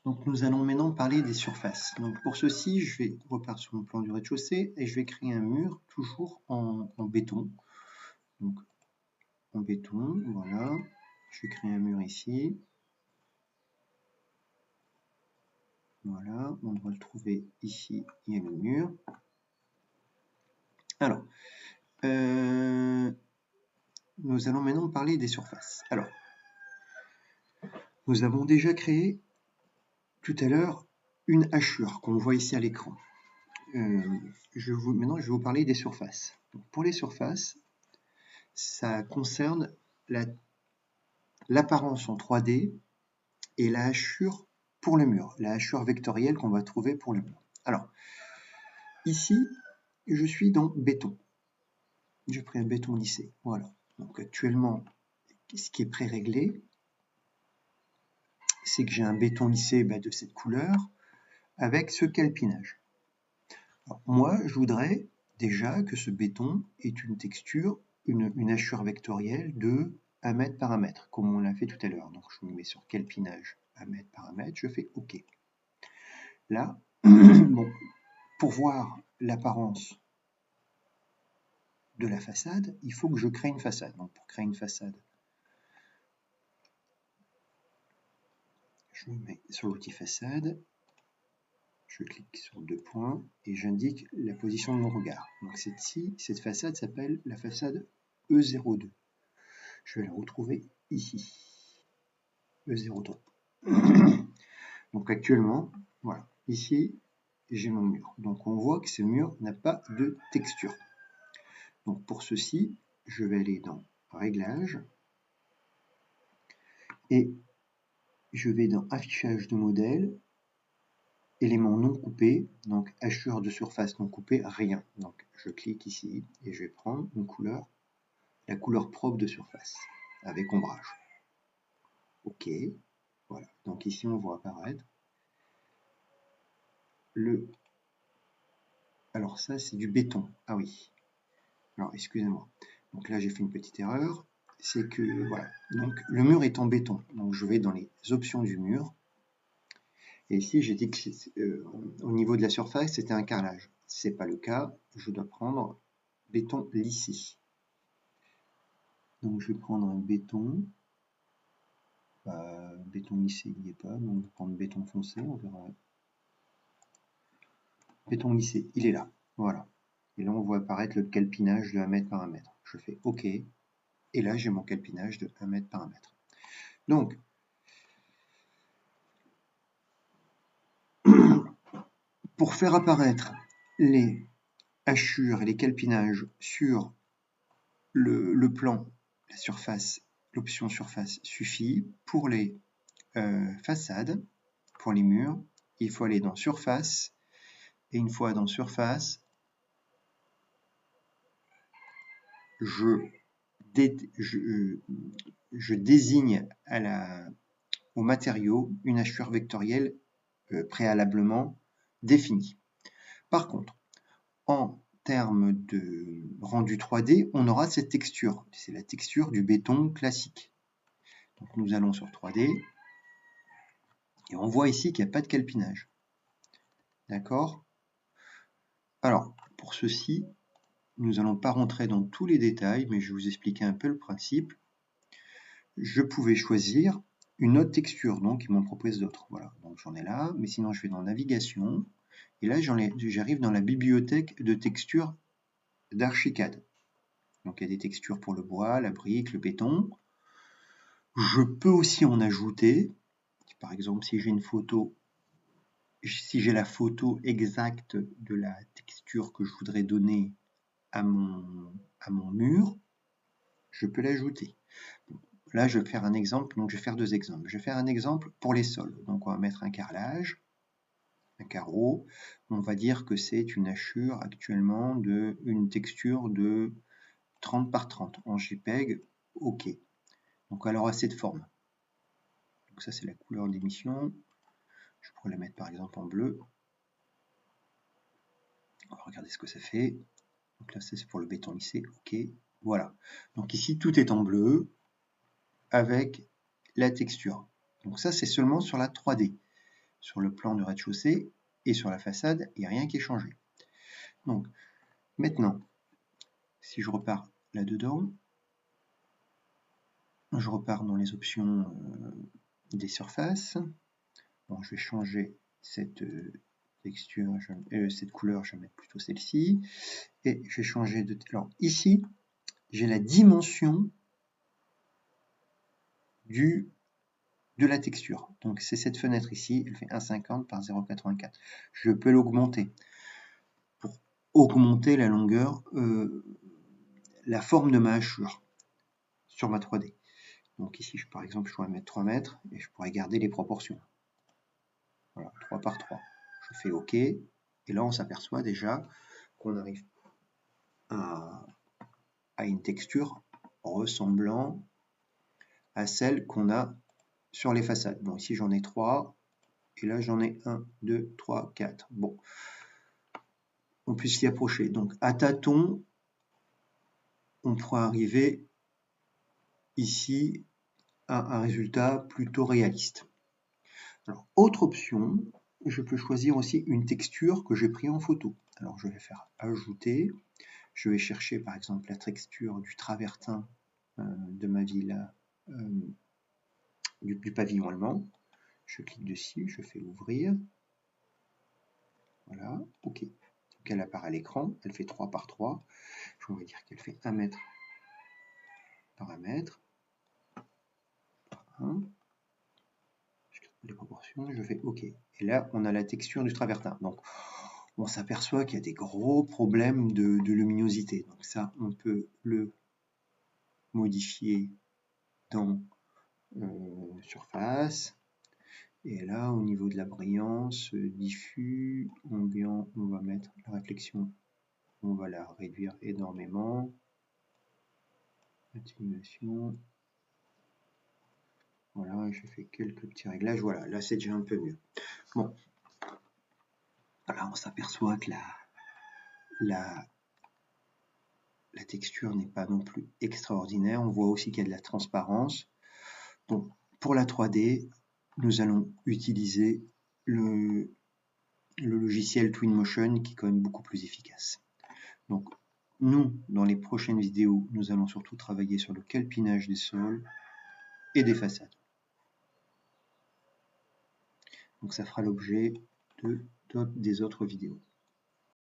Donc nous allons maintenant parler des surfaces. Donc pour ceci, je vais repartir sur mon plan du rez-de-chaussée et je vais créer un mur toujours en béton. Donc en béton, voilà. Je vais créer un mur ici. Voilà, on doit le trouver ici, il y a le mur. Alors, nous allons maintenant parler des surfaces. Alors, nous avons déjà créé tout à l'heure une hachure qu'on voit ici à l'écran. Maintenant, je vais vous parler des surfaces. Donc, pour les surfaces, ça concerne l'apparence en 3D et la hachure pour le mur, la hachure vectorielle qu'on va trouver pour le mur. Alors, ici, je suis dans béton. J'ai pris un béton lissé. Voilà. Donc actuellement, ce qui est pré-réglé, c'est que j'ai un béton lissé de cette couleur avec ce calpinage. Alors, moi, je voudrais déjà que ce béton ait une texture, une hachure vectorielle de 1 mètre par 1 mètre, comme on l'a fait tout à l'heure. Donc je me mets sur calpinage 1 mètre par 1 mètre, je fais OK. Là, bon, pour voir l'apparence de la façade, il faut que je crée une façade. Donc pour créer une façade, je me mets sur l'outil façade, je clique sur 2 points et j'indique la position de mon regard. Donc cette façade s'appelle la façade E02. Je vais la retrouver ici, E02. Donc actuellement, voilà, ici j'ai mon mur. Donc on voit que ce mur n'a pas de texture. Donc pour ceci, je vais aller dans Réglages et je vais dans Affichage de modèle, éléments non coupés, donc hachure de surface non coupée, rien. Donc je clique ici et je vais prendre une couleur, la couleur propre de surface, avec ombrage. OK, voilà. Donc ici on voit apparaître alors ça c'est du béton, ah oui. Alors excusez-moi, donc là j'ai fait une petite erreur, c'est que voilà, donc le mur est en béton, donc je vais dans les options du mur, et ici j'ai dit que au niveau de la surface c'était un carrelage, c'est pas le cas, je dois prendre béton lissé. Donc je vais prendre un béton, béton lissé il n'y est pas, donc je vais prendre béton foncé, on verra. Béton lissé, il est là, voilà. Et là on voit apparaître le calpinage de 1 mètre par 1 mètre. Je fais OK, et là j'ai mon calpinage de 1 mètre par 1 mètre. Donc, pour faire apparaître les hachures et les calpinages sur le plan, la surface, l'option surface suffit. Pour les façades, pour les murs, il faut aller dans surface, et une fois dans surface, je désigne au matériau une hachure vectorielle préalablement définie. Par contre, en termes de rendu 3D, on aura cette texture. C'est la texture du béton classique. Donc nous allons sur 3D et on voit ici qu'il n'y a pas de calpinage. D'accord? Alors, pour ceci, nous n'allons pas rentrer dans tous les détails, mais je vais vous expliquer un peu le principe. Je pouvais choisir une autre texture, donc ils m'en proposent d'autres. Voilà, donc j'en ai là, mais sinon je vais dans Navigation, et là j'arrive dans la bibliothèque de textures d'Archicad. Donc il y a des textures pour le bois, la brique, le béton. Je peux aussi en ajouter. Par exemple, si j'ai une photo, si j'ai la photo exacte de la texture que je voudrais donner à mon mur, je peux l'ajouter. Là, je vais faire un exemple, donc je vais faire 2 exemples. Je vais faire un exemple pour les sols. Donc on va mettre un carrelage, un carreau. On va dire que c'est une hachure actuellement de une texture de 30 par 30 en JPEG. OK. Donc elle aura cette forme. Donc ça c'est la couleur d'émission. Je pourrais la mettre par exemple en bleu. On va regarder ce que ça fait. Donc là c'est pour le béton lissé. OK. Voilà. Donc ici tout est en bleu avec la texture. Donc ça c'est seulement sur la 3D. sur le plan du rez-de-chaussée et sur la façade, il n'y a rien qui est changé. Donc, maintenant, si je repars là-dedans, je repars dans les options des surfaces. Bon, je vais changer cette texture, cette couleur, je vais mettre plutôt celle-ci. Et je vais changer de... Alors, ici, j'ai la dimension de la texture. Donc, c'est cette fenêtre ici, elle fait 1,50 par 0,84. Je peux l'augmenter pour augmenter la longueur, la forme de ma hachure sur ma 3D. Donc ici, par exemple, je pourrais mettre 3 mètres et je pourrais garder les proportions. Voilà, 3 par 3. Je fais OK. Et là, on s'aperçoit déjà qu'on arrive à une texture ressemblant à celle qu'on a sur les façades. Bon, ici, j'en ai 3. Et là, j'en ai 1, 2, 3, 4. Bon, on peut s'y approcher. Donc, à tâtons, on pourra arriver ici à un résultat plutôt réaliste. Alors, autre option, je peux choisir aussi une texture que j'ai pris en photo. Alors, je vais faire ajouter. Je vais chercher par exemple la texture du travertin de ma villa, du pavillon allemand. Je clique dessus, je fais ouvrir. Voilà, OK. Donc elle apparaît à l'écran, elle fait 3 par 3. On va dire qu'elle fait 1 mètre par 1 mètre. Je clique les proportions, je fais OK. Et là, on a la texture du travertin. Donc, on s'aperçoit qu'il y a des gros problèmes de luminosité. Donc ça, on peut le modifier dans surface. Et là, au niveau de la brillance, diffus, ambiant, on va mettre la réflexion, on va la réduire énormément. Atténuation. Voilà, je fais quelques petits réglages. Voilà, là c'est déjà un peu mieux. Bon, voilà, on s'aperçoit que la texture n'est pas non plus extraordinaire. On voit aussi qu'il y a de la transparence. Donc, pour la 3D, nous allons utiliser le logiciel Twinmotion qui est quand même beaucoup plus efficace. Donc, nous, dans les prochaines vidéos, nous allons surtout travailler sur le calpinage des sols et des façades. Donc, ça fera l'objet des autres vidéos.